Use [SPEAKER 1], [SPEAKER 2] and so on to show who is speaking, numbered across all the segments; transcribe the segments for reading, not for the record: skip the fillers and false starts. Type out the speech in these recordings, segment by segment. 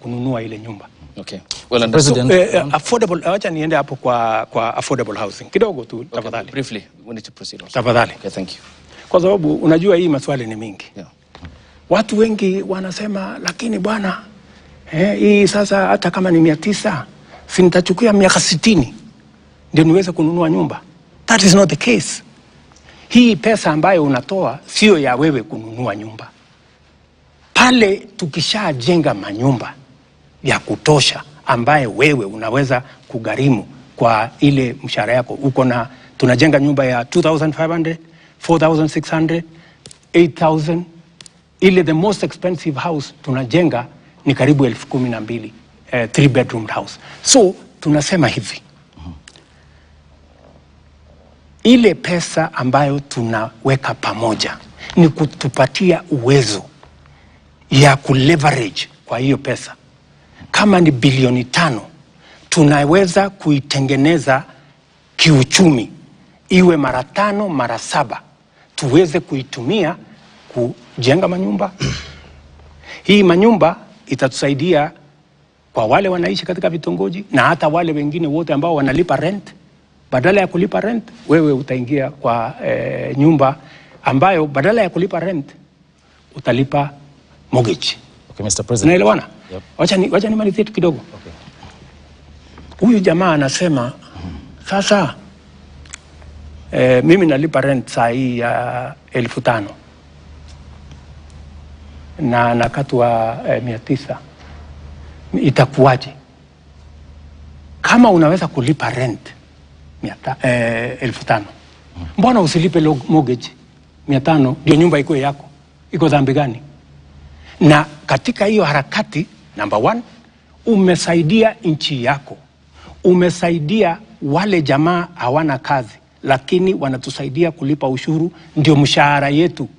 [SPEAKER 1] kununua ile nyumba.
[SPEAKER 2] Okay. Well, President,
[SPEAKER 1] affordable, acha niende hapo kwa affordable housing. Kidogo tu tafadhali.
[SPEAKER 2] Okay, briefly, we need to proceed also.
[SPEAKER 1] Tafadhali.
[SPEAKER 2] Okay, thank you.
[SPEAKER 1] Kwa sababu unajua hii maswali ni mingi.
[SPEAKER 2] Yeah.
[SPEAKER 1] Watu wengi wanasema lakini bwana hii sasa hata kama ni 900 si nitachukua miaka 60 ndio niweze kununua nyumba. That is not the case. Hii pesa ambayo unatoa sio ya wewe kununua nyumba. Pale tukishajenga manyumba ya kutosha ambaye wewe unaweza kugharimu kwa ile mshahara yako, uko na tunajenga nyumba ya 2500, 4600, 8000. Ile the most expensive house tunajenga ni karibu 12,000, 3 bedroom house. So tunasema hivi, ile pesa ambayo tunaweka pamoja ni kutupatia uwezo ya kuleverage kwa hiyo pesa. Kama ni bilioni 5 tunaweza kuitengeneza kiuchumi iwe mara 5 mara 7 tuweze kuitumia kujenga manyumba. Hii manyumba itatusaidia kwa wale wanaishi katika vitongoji na hata wale wengine wote ambao wanalipa rent. Badala ya kulipa rent, wewe utaingia kwa nyumba ambayo badala ya kulipa rent utalipa mortgage.
[SPEAKER 2] Okay, Mr. President.
[SPEAKER 1] Unaelewana?
[SPEAKER 2] Yep.
[SPEAKER 1] Wacha nimalizie tu kidogo.
[SPEAKER 2] Okay.
[SPEAKER 1] Huyu jamaa anasema sasa mimi nalipa rent saa hii ya 1500 na nakatwa 900. Itakuwaje? Kama unaweza kulipa rent 1500, mbona usilipe mortgage 500 ndio nyumba iko yako? Iko dhambi gani? Na katika hiyo harakati, number 1, umesaidia nchi yako. Umesaidia wale jamaa hawana kazi lakini wanatusaidia kulipa ushuru, ndio mshahara yetu.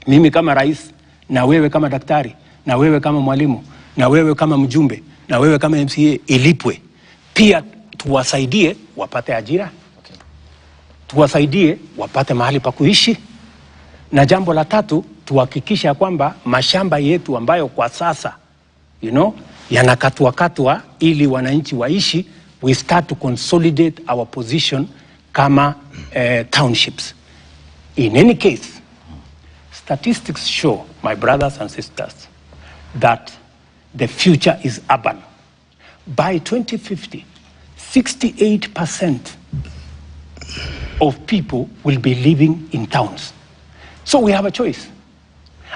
[SPEAKER 1] Mimi kama rais, na wewe kama daktari, na wewe kama mwalimu, na wewe kama mjumbe, na wewe kama MCA ilipwe. Pia tuwasaidie wapate ajira.
[SPEAKER 2] Okay.
[SPEAKER 1] Tuwasaidie wapate mahali pa kuishi. Na jambo la 3, tuhakikisha kwamba mashamba yetu ambayo kwa sasa yanakatwa ili wananchi waishi, we start to consolidate our position kama townships. In any case, statistics show, my brothers and sisters, that the future is urban. By 2050, 68% of people will be living in towns. So we have a choice.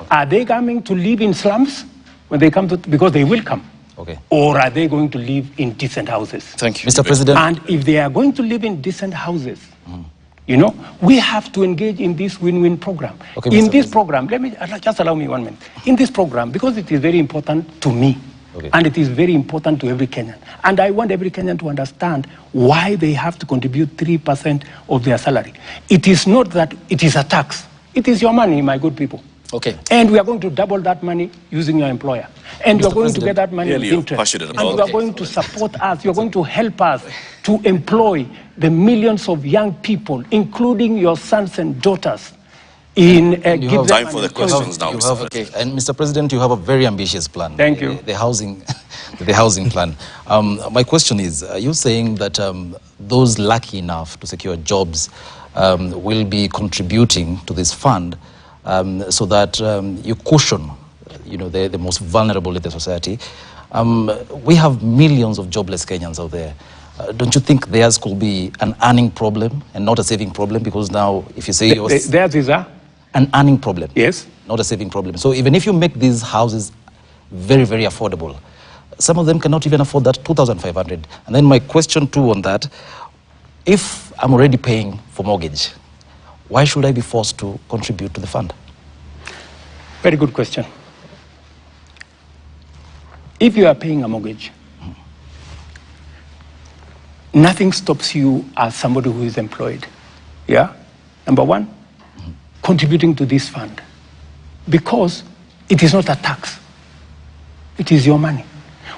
[SPEAKER 1] Are they coming to live in slums when they come to, because they will come?
[SPEAKER 2] Okay.
[SPEAKER 1] Or are they going to live in decent houses?
[SPEAKER 2] Thank you, Mr. President.
[SPEAKER 1] And if they are going to live in decent houses, we have to engage in this win-win program.
[SPEAKER 2] Okay,
[SPEAKER 1] in this program, just allow me 1 minute. In this program, because it is very important to me,
[SPEAKER 2] okay,
[SPEAKER 1] and it is very important to every Kenyan, and I want every Kenyan to understand why they have to contribute 3% of their salary. It is not that it is a tax. It is your money, my good people.
[SPEAKER 2] Okay.
[SPEAKER 1] And we are going to double that money using your employer. And you are going to get that money with interest. And you are going to support us. You are going to help us to employ the millions of young people, including your sons and daughters, in give
[SPEAKER 3] time for the questions now.
[SPEAKER 2] Okay. And Mr. President, you have a very ambitious plan.
[SPEAKER 1] Thank you.
[SPEAKER 2] The housing plan. My question is, are you saying that those lucky enough to secure jobs will be contributing to this fund so that you cushion, the most vulnerable in the society? We have millions of jobless Kenyans out there. Don't you think theirs could be an earning problem and not a saving problem? Because now, if you say
[SPEAKER 1] theirs is
[SPEAKER 2] an earning problem,
[SPEAKER 1] yes,
[SPEAKER 2] not a saving problem. So even if you make these houses very, very affordable, some of them cannot even afford that 2,500. And then my question too on that, if I'm already paying for mortgage, why should I be forced to contribute to the fund?
[SPEAKER 1] Very good question. If you are paying a mortgage, nothing stops you as somebody who is employed. Yeah? Number 1, contributing to this fund. Because it is not a tax. It is your money.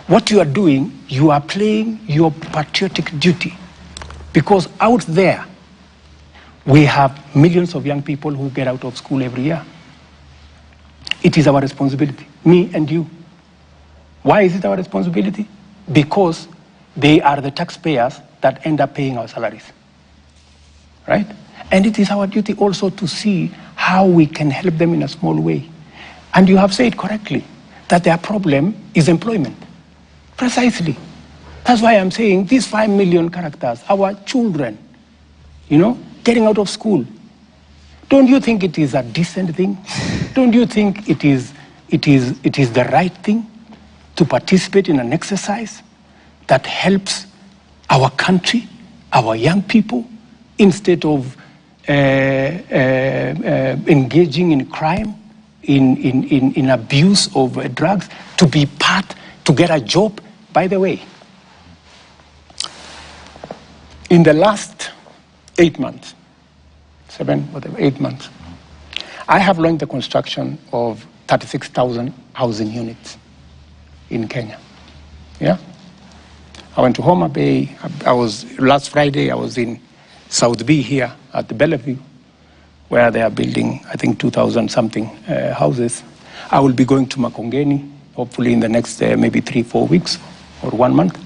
[SPEAKER 1] What you are doing, you are playing your patriotic duty. Because out there, we have millions of young people who get out of school every year. It is our responsibility, me and you. Why is it our responsibility? Because they are the taxpayers that end up paying our salaries, right? And it is our duty also to see how we can help them in a small way. And you have said correctly that their problem is employment. Precisely. That's why I'm saying these 5 million characters, our children, getting out of school. Don't you think it is a decent thing? Don't you think it is the right thing to participate in an exercise that helps our country, our young people, instead of engaging in crime, in abuse of drugs, to be part, to get a job? By the way, in the last 8 months, 8 months, I have launched the construction of 36,000 housing units in Kenya. Yeah? I went to Homa Bay. Last Friday, I was in South B here at the Bellevue, where they are building, I think, 2,000-something houses. I will be going to Makongeni, hopefully in the next maybe 3-4 weeks or 1 month,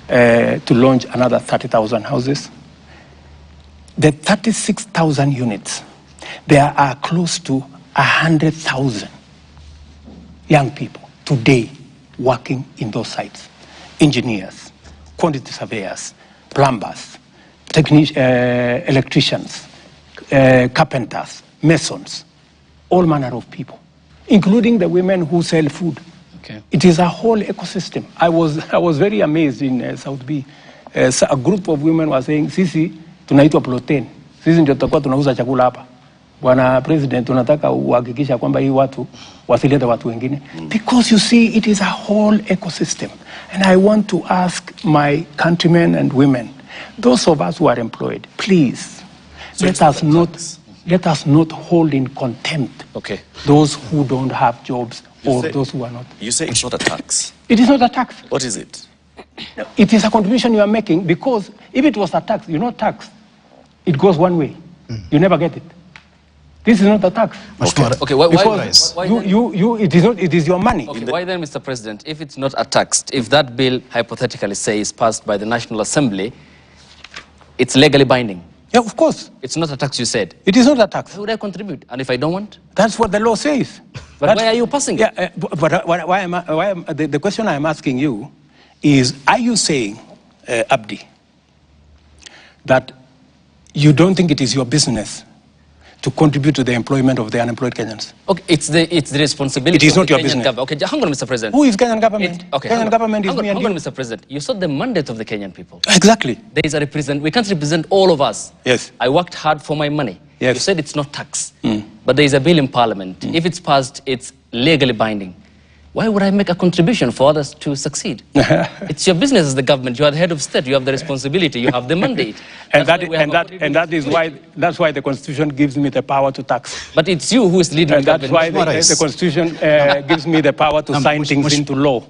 [SPEAKER 1] to launch another 30,000 houses. The 36,000 units, there are close to 100,000 young people today working in those sites. Engineers, quantity surveyors, plumbers, electricians, carpenters, masons, all manner of people, including the women who sell food. Okay. It is a whole ecosystem. I was very amazed in South B. A group of women were saying, sisi tunaitwa protein. Sisi ndio tutakuwa tunauza chakula hapa. Bwana President, tunataka uhakikisha kwamba hii watu wasilete watu wengine. Because you see, it is a whole ecosystem. And I want to ask my countrymen and women, those of us who are employed, please, let us not hold in contempt those who don't have jobs or those who are not.
[SPEAKER 3] You say it's not a tax.
[SPEAKER 1] It is not a tax.
[SPEAKER 3] What is it?
[SPEAKER 1] It is a contribution you are making, because if it was a tax, tax, it goes one way. You never get it. This is not a tax.
[SPEAKER 2] Okay, why
[SPEAKER 1] it is your money.
[SPEAKER 2] Okay, why then, Mr. President, if it's not a tax, if that bill hypothetically say is passed by the National Assembly, it's legally binding?
[SPEAKER 1] Yeah, of course.
[SPEAKER 2] It's not a tax, you said.
[SPEAKER 1] It is not a tax.
[SPEAKER 2] Why would I contribute? And if I don't want?
[SPEAKER 1] That's what the law says.
[SPEAKER 2] But why are you passing it?
[SPEAKER 1] Yeah, the question I'm asking you is, are you saying, Abdi, that you don't think it is your business to contribute to the employment of the unemployed Kenyans?
[SPEAKER 2] Okay, it's the responsibility.
[SPEAKER 1] It is
[SPEAKER 2] of
[SPEAKER 1] not
[SPEAKER 2] the
[SPEAKER 1] your
[SPEAKER 2] Kenyan
[SPEAKER 1] business.
[SPEAKER 2] government. Okay, hang on, Mr. President.
[SPEAKER 1] Who is Kenyan government?
[SPEAKER 2] Kenyan
[SPEAKER 1] government is me and
[SPEAKER 2] hang on,
[SPEAKER 1] you.
[SPEAKER 2] Mr. President. You saw the mandate of the Kenyan people.
[SPEAKER 1] Exactly.
[SPEAKER 2] There is a represent. We can't represent all of us.
[SPEAKER 1] Yes.
[SPEAKER 2] I worked hard for my money.
[SPEAKER 1] Yes.
[SPEAKER 2] You said it's not tax, but there is a bill in Parliament. If it's passed, it's legally binding. Why would I make a contribution for others to succeed? It's your business as the government. You are the head of state. You have the responsibility. You have the mandate.
[SPEAKER 1] That's why the Constitution gives me the power to tax.
[SPEAKER 2] But it's you who is leading
[SPEAKER 1] and
[SPEAKER 2] the
[SPEAKER 1] that's why the Constitution gives me the power to sign things into law.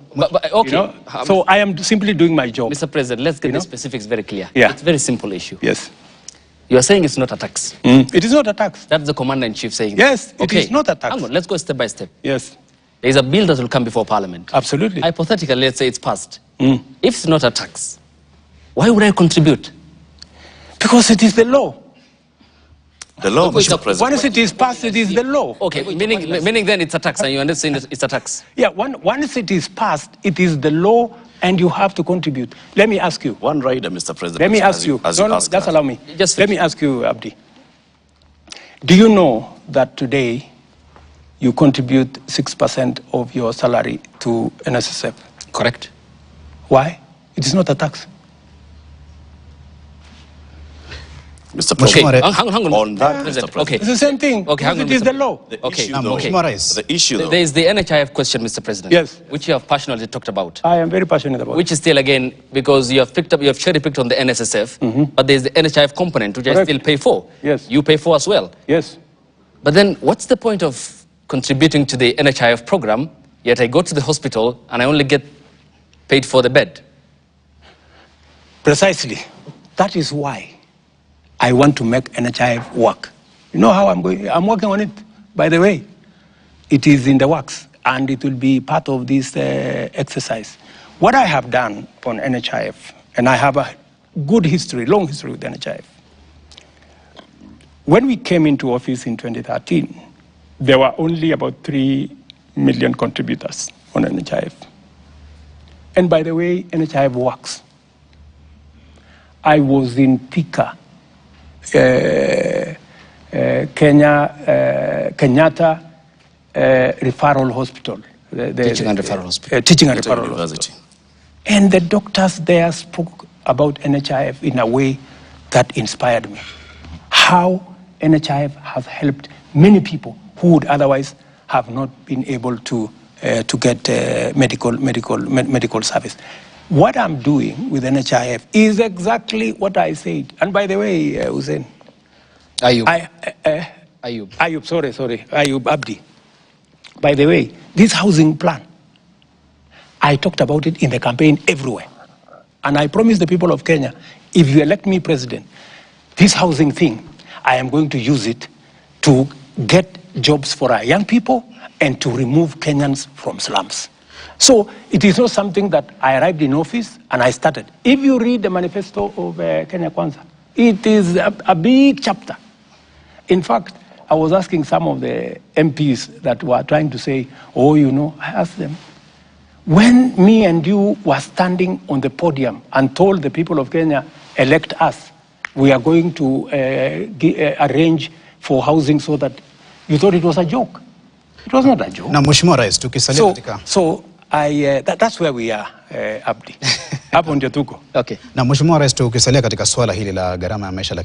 [SPEAKER 2] Okay.
[SPEAKER 1] So I am simply doing my job.
[SPEAKER 2] Mr. President, let's get the specifics very clear.
[SPEAKER 1] Yeah.
[SPEAKER 2] It's a very simple issue.
[SPEAKER 1] Yes.
[SPEAKER 2] You are saying it's not a tax.
[SPEAKER 1] It is not a tax.
[SPEAKER 2] That's the Commander-in-Chief saying.
[SPEAKER 1] Yes, it is not a tax.
[SPEAKER 2] Hang on, let's go step by step.
[SPEAKER 1] Yes.
[SPEAKER 2] There is a bill that will come before Parliament.
[SPEAKER 1] Absolutely.
[SPEAKER 2] Hypothetically, let's say it's passed. If it's not a tax, why would I contribute?
[SPEAKER 1] Because it is the law.
[SPEAKER 3] The law, Mr. President.
[SPEAKER 1] Once it is passed, it is the law.
[SPEAKER 2] Okay, meaning then it's a tax, and you understand it's a tax.
[SPEAKER 1] Yeah, once it is passed, it is the law, and you have to contribute. Let me ask you.
[SPEAKER 3] One rider, Mr. President.
[SPEAKER 1] Let me ask you. Just allow me. Let me ask you, Abdi. Do you know that today you contribute 6% of your salary to NSSF?
[SPEAKER 2] Correct.
[SPEAKER 1] Why? It is not a tax.
[SPEAKER 3] Mr. President,
[SPEAKER 2] hang on.
[SPEAKER 3] On that, Mr. President.
[SPEAKER 2] Okay.
[SPEAKER 1] It's the same thing.
[SPEAKER 2] Okay, hang on,
[SPEAKER 1] it is the law.
[SPEAKER 3] The issue, though.
[SPEAKER 2] There is the NHIF question, Mr. President.
[SPEAKER 1] Yes.
[SPEAKER 2] Which you have passionately talked about.
[SPEAKER 1] I am very passionate about.
[SPEAKER 2] Which is still, again, because you have cherry-picked on the NSSF, but there is the NHIF component, which I still pay for.
[SPEAKER 1] Yes.
[SPEAKER 2] You pay for as well.
[SPEAKER 1] Yes.
[SPEAKER 2] But then, what's the point of contributing to the NHIF program, yet I go to the hospital and I only get paid for the bed?
[SPEAKER 1] Precisely. That is why I want to make NHIF work. You know how I'm going? I'm working on it, by the way. It is in the works. and it will be part of this exercise. What I have done on NHIF, and I have a good history, long history with NHIF. When we came into office in 2013, there were only about 3 million contributors on NHIF. And by the way, NHIF works. I was in Thika, Kenyatta Referral Hospital.
[SPEAKER 2] Teaching and Referral Hospital.
[SPEAKER 1] Teaching and Referral Hospital. And the doctors there spoke about NHIF in a way that inspired me. How NHIF has helped many people who would otherwise have not been able to get medical service. What I'm doing with NHIF is exactly what I said. And by the way, Hussein.
[SPEAKER 2] Ayub,
[SPEAKER 1] sorry, Ayub Abdi. By the way, this housing plan, I talked about it in the campaign everywhere. And I promised the people of Kenya, if you elect me president, this housing thing, I am going to use it to get jobs for our young people and to remove Kenyans from slums. So it is not something that I arrived in office and I started. If you read the manifesto of Kenya Kwanza, it is a big chapter. In fact, I was asking some of the MPs that were trying to say, oh, you know, I asked them, when me and you were standing on the podium and told the people of Kenya, elect us, we are going to arrange for housing so that you thought it was a joke. It was not a joke.
[SPEAKER 4] Na Mheshimiwa Rais, tukisalia katika...
[SPEAKER 1] So that's where we are, Abdi. Hapo ndio tuko.
[SPEAKER 4] Okay. Na Mheshimiwa Rais, tukisalia katika swala hili la gharama ya maisha la